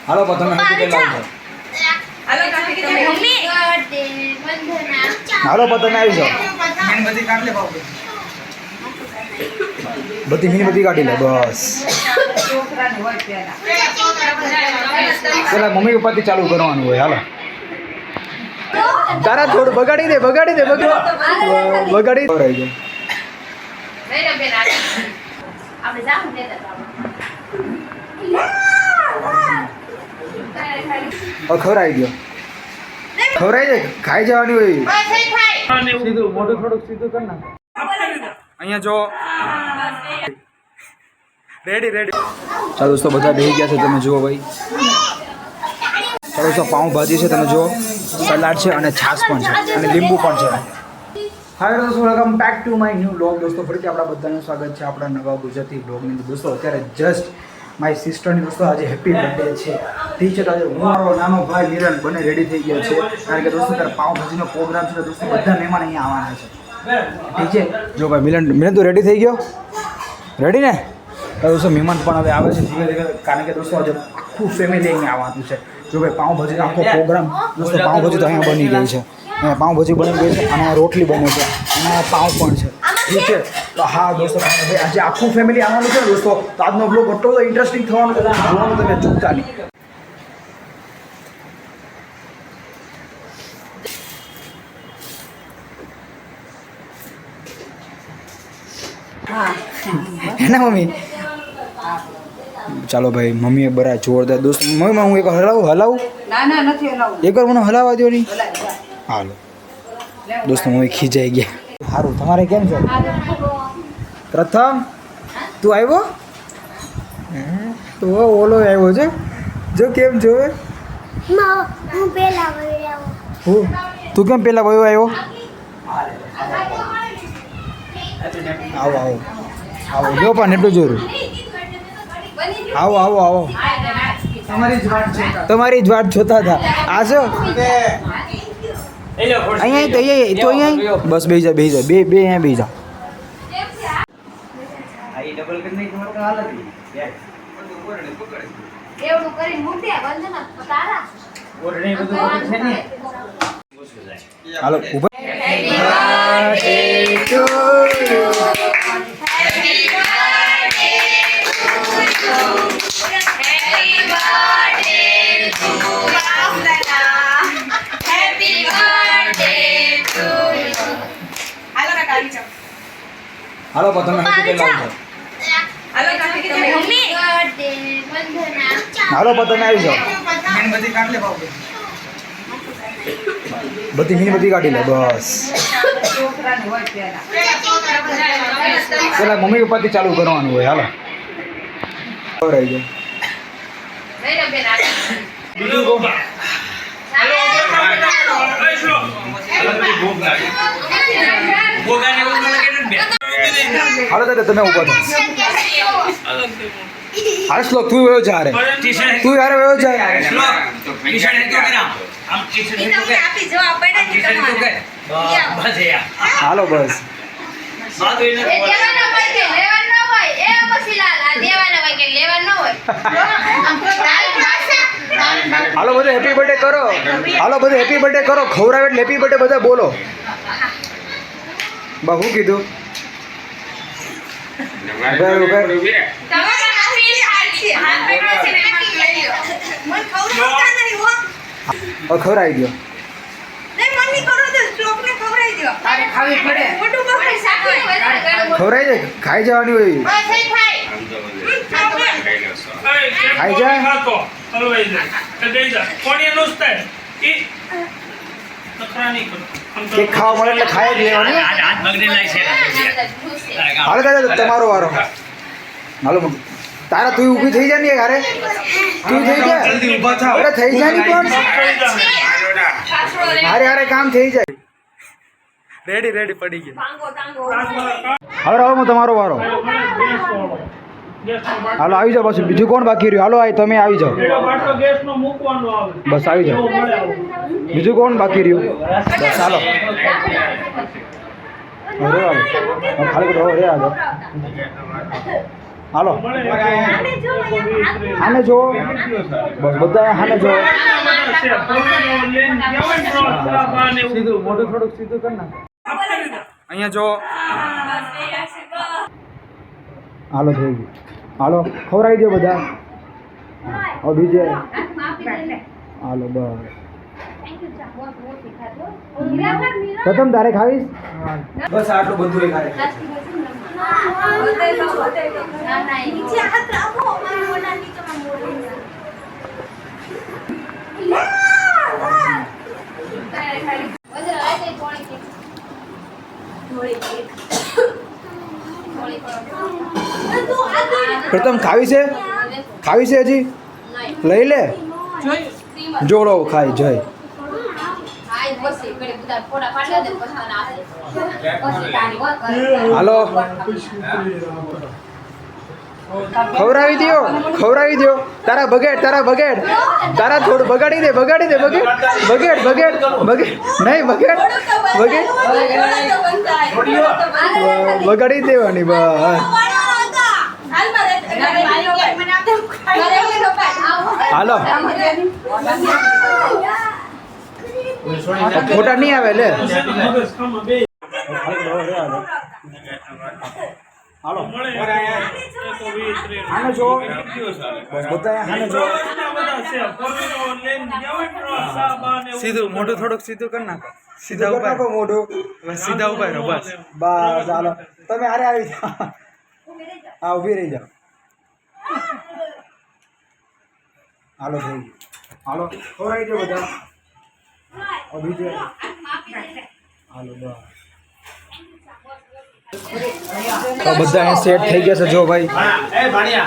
હાલો પતંગ હાલો પતંગ આવી જાઓ બધી મીણબત્તી કાઢી લે બસ પેલા મમ્મી પપ્પાથી ચાલુ કરવાનું હોય હાલો તારા થોડું બગાડી દે બગાડી જાય ખવડાવી ગયો ખવડાવી દે ખાઈ જવાની હોય સીધું મોઢું થોડુંક સીધું કર નાખ અહીંયા જો રેડી ચાલો દોસ્તો બધા બેસી ગયા છે તમે જુઓ ભાઈ ચાલો દોસ્તો પાઉંભાજી છે તમે જુઓ સલાડ છે અને છાશ પણ છે અને લીંબુ પણ છે હાય દોસ્તો welcome back to my new vlog દોસ્તો ફરીથી આપણા બધાનું સ્વાગત છે આપણા નવા ગુજરાતી વ્લોગની દોસ્તો અત્યારે જસ્ટ મારી સિસ્ટરની દોસ્તો આજે હેપી બર્થડે છે ઠીક છે તો આજે હું મારો નાનો ભાઈ નિરન બંને રેડી થઈ ગયા છે કારણ કે દોસ્તો ત્યારે પાઉંભાજીનો પ્રોગ્રામ છે દોસ્તો બધા મહેમાન અહીંયા આવવાના છે ઠીક છે જો ભાઈ મિલન તું રેડી થઈ ગયો રેડી ને દોસ્તો મહેમાન પણ હવે આવે છે ધીરે ધીરે કારણ કે દોસ્તો આજે આખું ફેમિલી અહીંયા આવવાનું છે જો ભાઈ પાઉંભાજીનો આખો પ્રોગ્રામ દોસ્તો પાઉંભાજી તો અહીંયા બની ગઈ છે પાઉંભાજી બની ગઈ છે અને રોટલી બને છે અને પાઉં પણ છે ઠીક છે તો હા દોસ્તો ભાઈ આજે આખું ફેમિલી આવવાનું છે દોસ્તો તો આજનો બ્લોગ એટલો બધો ઇન્ટરેસ્ટિંગ થવાનો છે જોવાનું તમે ચૂકતા નહીં હે ને મમ્મી ચાલો ભાઈ મમ્મીએ બરા જોરદાર દોસ્ત મમ્મી હું એક હલાવું ના નથી હલાવું એકવાર મને હલાવવા દો નહીં હાલો દોસ્તો મમ્મી ખીજાઈ ગયા સારું તમારે કેમ છે પ્રથમ તું આવ્યો તો ઓલો આવ્યો છે જો કેમ જોવે તું કેમ પેલા વયો આવ્યો આવો જો પણ એટલું જોરું આવો તમારી જ વાટ જોતા હતા આજો અહીંયા બસ બેસી જા બે અહીંયા બેસી જા હાલો ઉભા હાલો પતંગ હાલો પતંગ આવી જાઓ બધી મીણબત્તી કાઢી લે બસ પેલા મમ્મી પપ્પાથી ચાલુ કરવાનું હોય હાલો ખવડાવી હાલો દાદા તમે ઉભા થો હાલ શ્લોક તું વયો જા રે તું યાર વયો જા હાલો બસ હાલો બધું હેપી બર્થડે કરો ખવડાવે એટલે હેપી બર્થડે બધા બોલો બા શું કીધું ખવડાવી દો ખવડાવી દે ખાઈ જવાની હોય ખાઈ જા કેક ખાવા મળે એટલે ખાઈ જ લેવાની હાલો દાદા તમારો વારો હાલો તારા તું ઊભી થઈ જા ને હારે તું થઈ જા અરે થઈ જા ની પણ હારે કામ થઈ જાય રેડી પડી ગયા હવે તમારો વારો હાલો આવી જાઓ બસ બીજું કોણ બાકી રહ્યું હાલો તમે આવી જાઓ બસ આવી જાઓ બીજું કોણ બાકી રહ્યું બસ હાલો અરે ખાલી રે હાલો હાલો આને જો બસ બધા આને જો સીધું મોઢું થોડુંક સીધું કર નાખ અહીંયા જો હાલો થઈ ગયું હાલો ખવડાવી દો બધા હવે બીજે હાલો બસ પ્રથમ તારે ખાવીશ બસ આટલું બધું એ ખાય પ્રથમ ખાવી છે હજી લઈ લે જોડો ખાઈ જય હાલો ખવડાવી દો તારા બગેડ તારા થોડું બગાડી દે બગેડ નહીં બગેડ બગાડી દેવાની બસ હાલો ફોટા નહીં આવે લે હાલો આને જો બસ બધા આને જો સીધું મોઢું થોડુંક સીધું કરી નાખો સીધા ઉપર નાખો મોઢું બસ સીધા ઉપર રહો બસ બસ હાલો તમે હારે આવી જાઓ હા ઊભી રહી જાઓ હાલો થઈ ગયું હાલો ખવડાવી દો બધા બીજે હાલો બસ તો બધા અહીંયા સેટ થઈ ગયા છે જો ભાઈ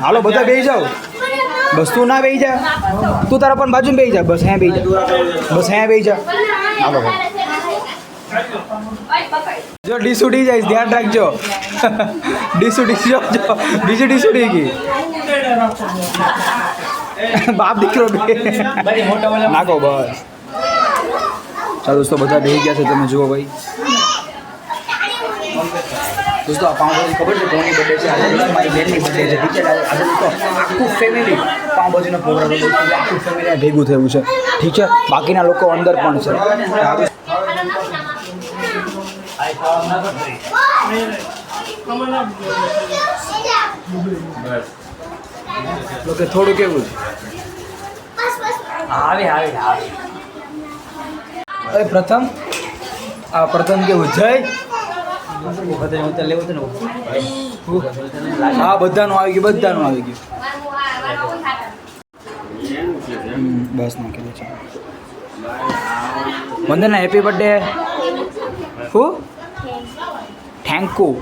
હાલો બધા બેસી જાઓ બસ તું ના બેસી જા તું તારા પણ બાજુ બેસી જા બસ અહીંયા બેસી જા બસ અહીંયા બેસી જા હાલો જો ડીસ ઉડી જાય ધ્યાન રાખજો ડીસ ઉડી જો બીજી ડીસ ઉડી ગઈ બાપ દીકરો બે નાખો બસ ચાલો દોસ્તો બધા બેસી ગયા છે તમે જુઓ ભાઈ દોસ્તો આ પાઉંભાજી ખબર છે કોની બર્થડે છે આજે મારી બેનની બર્થડે છે ઠીક છે આજે તો આખું ફેમિલી પાઉંભાજીનો પ્રોગ્રામ આખું ફેમિલી ભેગું થયું છે ઠીક છે બાકીના લોકો અંદર પણ છે ઓકે થોડું કેવું છે પ્રથમ કેવું જય હા બધાનું આવી ગયું બસ નાખી છે વંદના હેપી બર્થડે હું થેન્ક યુ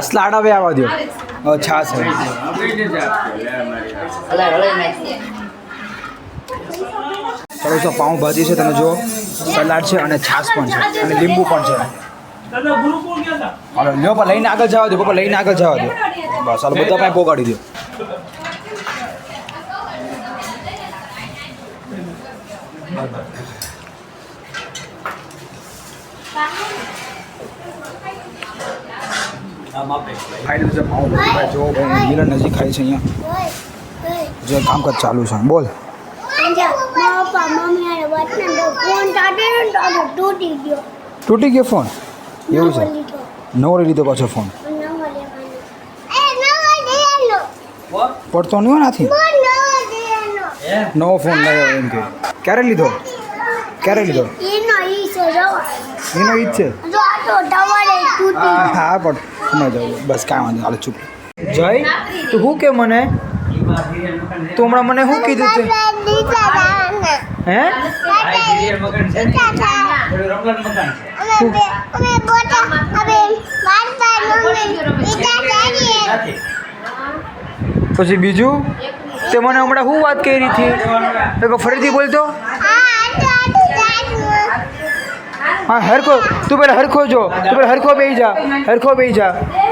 સ્લાડ હવે આવવા દો છાસ ચાલો તો પાઉંભાજી છે તમે જુઓ સલાડ છે અને છાસ પણ છે અને લીંબુ પણ છે હાલો લ્યો પણ લઈને આગળ જવા દો પપ્પા લઈને આગળ જવા દો બસ હાલો બધા પાસે પોગાડી દો ફાઇનલ છે પાઉંભાજી જો મિલન નજીક ખાય છે અહીંયા જે કામકાજ ચાલુ છે બોલ તૂટી ગયો ફોન એવું છે નવો લઈ લીધો પાછો ફોન પડતો નહીં હોય નાથી નવો ફોન લાવ્યો એમ કે ક્યારે લીધો એનો ઈ જ છે હા પણ સમજ બસ કાંઈ વાંધો હાલો ચૂપ જય તું શું કે મને તું હમણાં મને શું કીધું તે હે પછી બીજું તે મને હમણાં શું વાત કરી હતી તો ફરીથી બોલતો. હા હરખો તું પેલા હરખો જો તું પેલા હરખો બેહી જા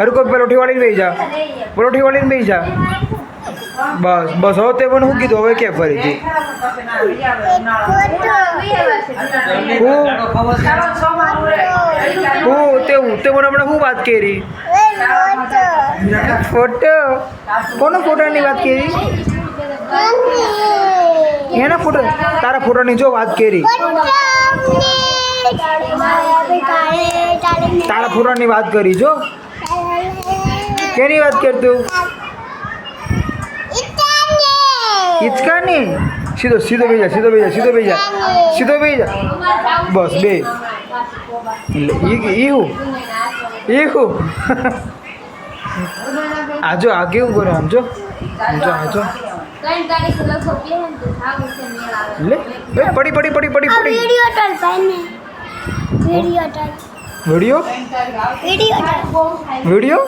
હરખો પલોઠી વાળીને બેહી જા બસ બસ હવે તે મને શું કીધું હવે કે ફરીથી તે મને હમણાં શું વાત કરી ફોટો કોનો ફોટોની વાત કરી એના ફોટો તારા ફોટોની જો વાત કરી તારા ફોટોની વાત કરી જો કેની વાત કરતું હિચકાની સીધો બેહી જા બસ બે આજો આ કેવું કરે આમજો લે પડી વિડિયો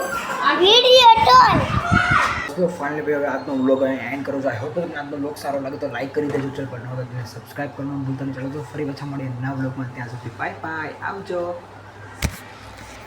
તો ફાઇનલી ભાઈ હવે આજનો વ્લોગ એન્ડ કરું છું. આઈ હોપ તમને આજનો વ્લોગ સારો લાગે તો લાઈક કરી દેજો, ચેનલ પર નવા હોય તો સબસ્ક્રાઈબ કરવાનું ભૂલતા નહીં. ચાલો તો ફરી પાછા મળીએ નવા વ્લોગમાં. ત્યાં સુધી બાય આવજો.